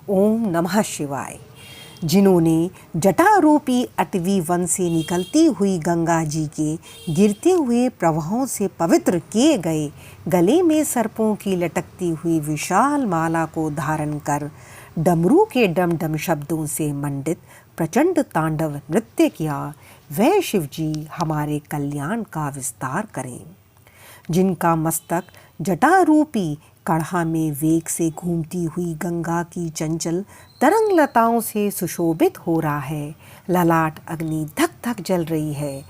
ओम नमः शिवाय। जिन्होंने जटारूपी अटवी वन से निकलती हुई गंगा जी के गिरते हुए प्रवाहों से पवित्र किए गए गले में सर्पों की लटकती हुई विशाल माला को धारण कर डमरू के डम डम शब्दों से मंडित प्रचंड तांडव नृत्य किया, वह शिव जी हमारे कल्याण का विस्तार करें। जिनका मस्तक जटारूपी कढ़ा में वेग से घूमती हुई गंगा की चंचल तरंग लताओं से सुशोभित हो रहा है, ललाट अग्नि धक धक जल रही है,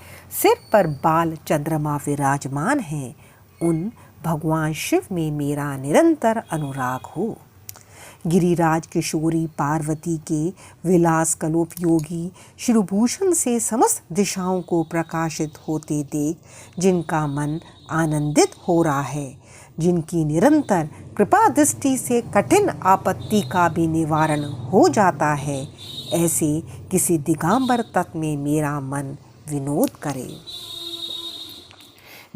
सिर पर बाल चंद्रमा विराजमान है, उन भगवान शिव में मेरा निरंतर अनुराग हो। गिरिराज किशोरी पार्वती के विलास कलोप योगी शिरोभूषण से समस्त दिशाओं को प्रकाशित होते देख जिनका मन आनंदित हो रहा है, जिनकी निरंतर कृपा दृष्टि से कठिन आपत्ति का भी निवारण हो जाता है, ऐसे किसी दिगंबर तत्व में मेरा मन विनोद करे।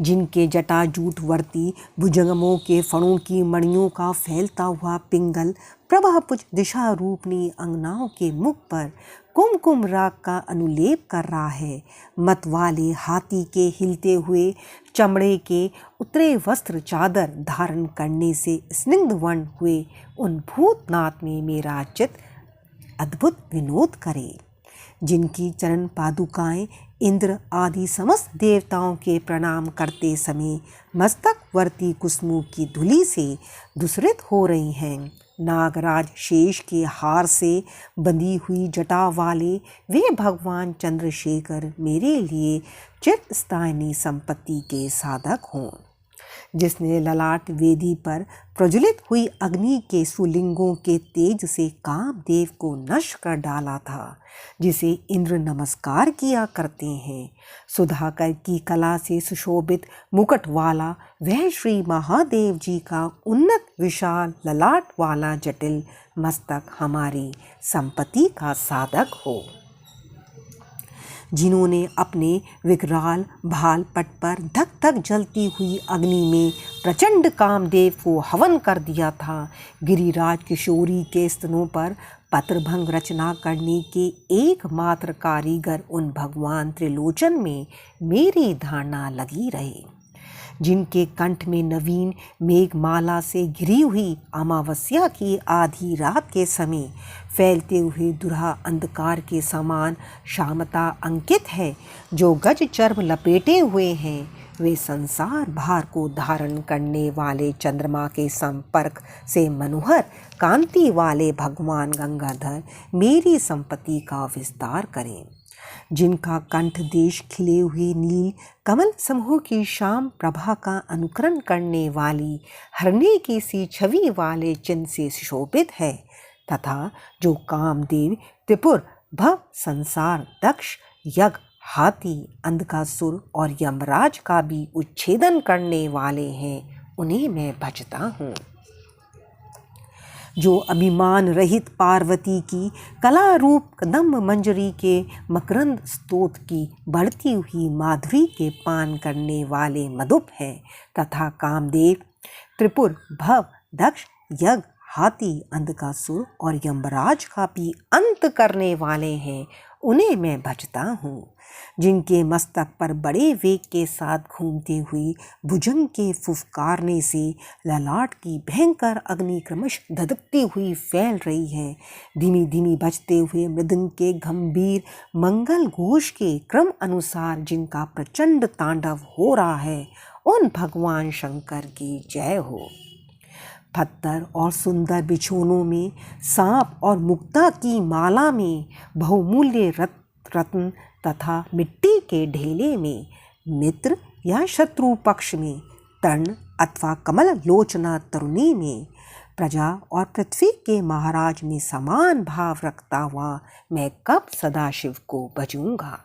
जिनके जटाजूट वर्ती भुजंगमों के फणों की मणियों का फैलता हुआ पिंगल प्रभापुज दिशा रूपनी अंगनाओं के मुख पर कुमकुम राग का अनुलेप कर रहा है, मत वाले हाथी के हिलते हुए चमड़े के उतरे वस्त्र चादर धारण करने से स्निग्ध वर्ण हुए उन भूतनाथ में मेरा चित्त अद्भुत विनोद करे। जिनकी चरण पादुकाएं इंद्र आदि समस्त देवताओं के प्रणाम करते समय मस्तक वर्ती कुसुमों की धूलि से धूसरित हो रही हैं, नागराज शेष के हार से बंधी हुई जटा वाले वे भगवान चंद्रशेखर मेरे लिए चिरस्थायी संपत्ति के साधक हों। जिसने ललाट वेदी पर प्रज्वलित हुई अग्नि के सुलिंगों के तेज से कामदेव को नष्ट कर डाला था, जिसे इंद्र नमस्कार किया करते हैं, सुधाकर की कला से सुशोभित मुकुट वाला वह श्री महादेव जी का उन्नत विशाल ललाट वाला जटिल मस्तक हमारी संपत्ति का साधक हो। जिन्होंने अपने विकराल भाल पट पर धक धक जलती हुई अग्नि में प्रचंड कामदेव को हवन कर दिया था, गिरिराज किशोरी के स्तनों पर पत्रभंग रचना करने के एकमात्र कारीगर उन भगवान त्रिलोचन में मेरी धारणा लगी रहे। जिनके कंठ में नवीन मेघमाला से घिरी हुई अमावस्या की आधी रात के समय फैलते हुए दुरहा अंधकार के समान शामता अंकित है, जो गज चर्म लपेटे हुए हैं, वे संसार भार को धारण करने वाले चंद्रमा के संपर्क से मनोहर कांति वाले भगवान गंगाधर मेरी संपत्ति का विस्तार करें। जिनका कंठ देश खिले हुए नील कमल समूह की शाम प्रभा का अनुकरण करने वाली हरने की सी छवि वाले चिन्ह से शोभित है, तथा जो कामदेव त्रिपुर भव संसार दक्ष यज्ञ हाथी अंधकासुर और यमराज का भी उच्छेदन करने वाले हैं, उन्हें मैं भजता हूँ। जो अभिमान रहित पार्वती की कला रूप कदम्ब मंजरी के मकरंद स्तोत्र की बढ़ती हुई माधुरी के पान करने वाले मधुप हैं, तथा कामदेव त्रिपुर भव दक्ष यज्ञ हाथी अंधकासुर और यमराज का भी अंत करने वाले हैं, उन्हें मैं भजता हूँ। जिनके मस्तक पर बड़े वेग के साथ घूमते हुए भुजंग के फुफकारने से ललाट की भयंकर अग्नि क्रमश धधकती हुई फैल रही है, धीमी धीमी बजते हुए मृदंग के गंभीर मंगल घोष के क्रम अनुसार जिनका प्रचंड तांडव हो रहा है, उन भगवान शंकर की जय हो। पत्थर और सुंदर बिछोनों में सांप और मुक्ता की माला में बहुमूल्य रत्न तथा मिट्टी के ढेले में मित्र या शत्रु पक्ष में तर्ण अथवा कमल लोचना तरुणी में प्रजा और पृथ्वी के महाराज में समान भाव रखता हुआ मैं कब सदाशिव को भजूंगा।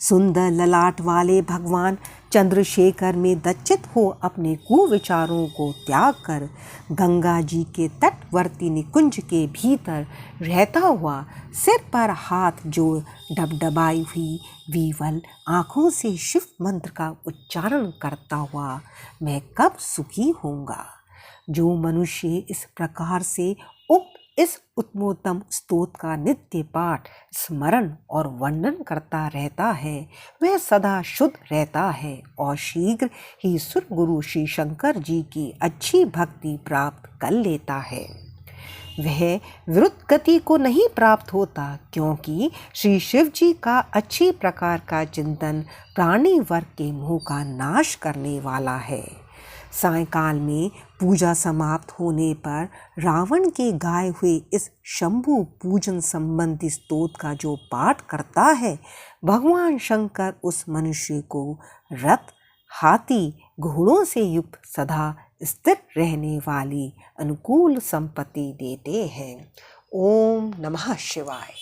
सुंदर ललाट वाले भगवान चंद्रशेखर में दच्चित हो अपने कुविचारों को त्याग कर गंगा जी के तटवर्ती निकुंज के भीतर रहता हुआ सिर पर हाथ जोड़ डबडबाई हुई विवल आँखों से शिव मंत्र का उच्चारण करता हुआ मैं कब सुखी होऊंगा। जो मनुष्य इस प्रकार से उक्त इस उत्तमोत्तम स्तोत्र का नित्य पाठ, स्मरण और वर्णन करता रहता है, वह सदा शुद्ध रहता है और शीघ्र ही सुर गुरु श्री शंकर जी की अच्छी भक्ति प्राप्त कर लेता है। वह विरुद्ध गति को नहीं प्राप्त होता, क्योंकि श्री शिव जी का अच्छी प्रकार का चिंतन प्राणी वर्ग के मोह का नाश करने वाला है। सायंकाल में पूजा समाप्त होने पर रावण के गाए हुए इस शंभु पूजन संबंधी स्तोत्र का जो पाठ करता है, भगवान शंकर उस मनुष्य को रथ, हाथी, घोड़ों से युक्त सदा स्थिर रहने वाली अनुकूल संपत्ति देते हैं। ओम नमः शिवाय।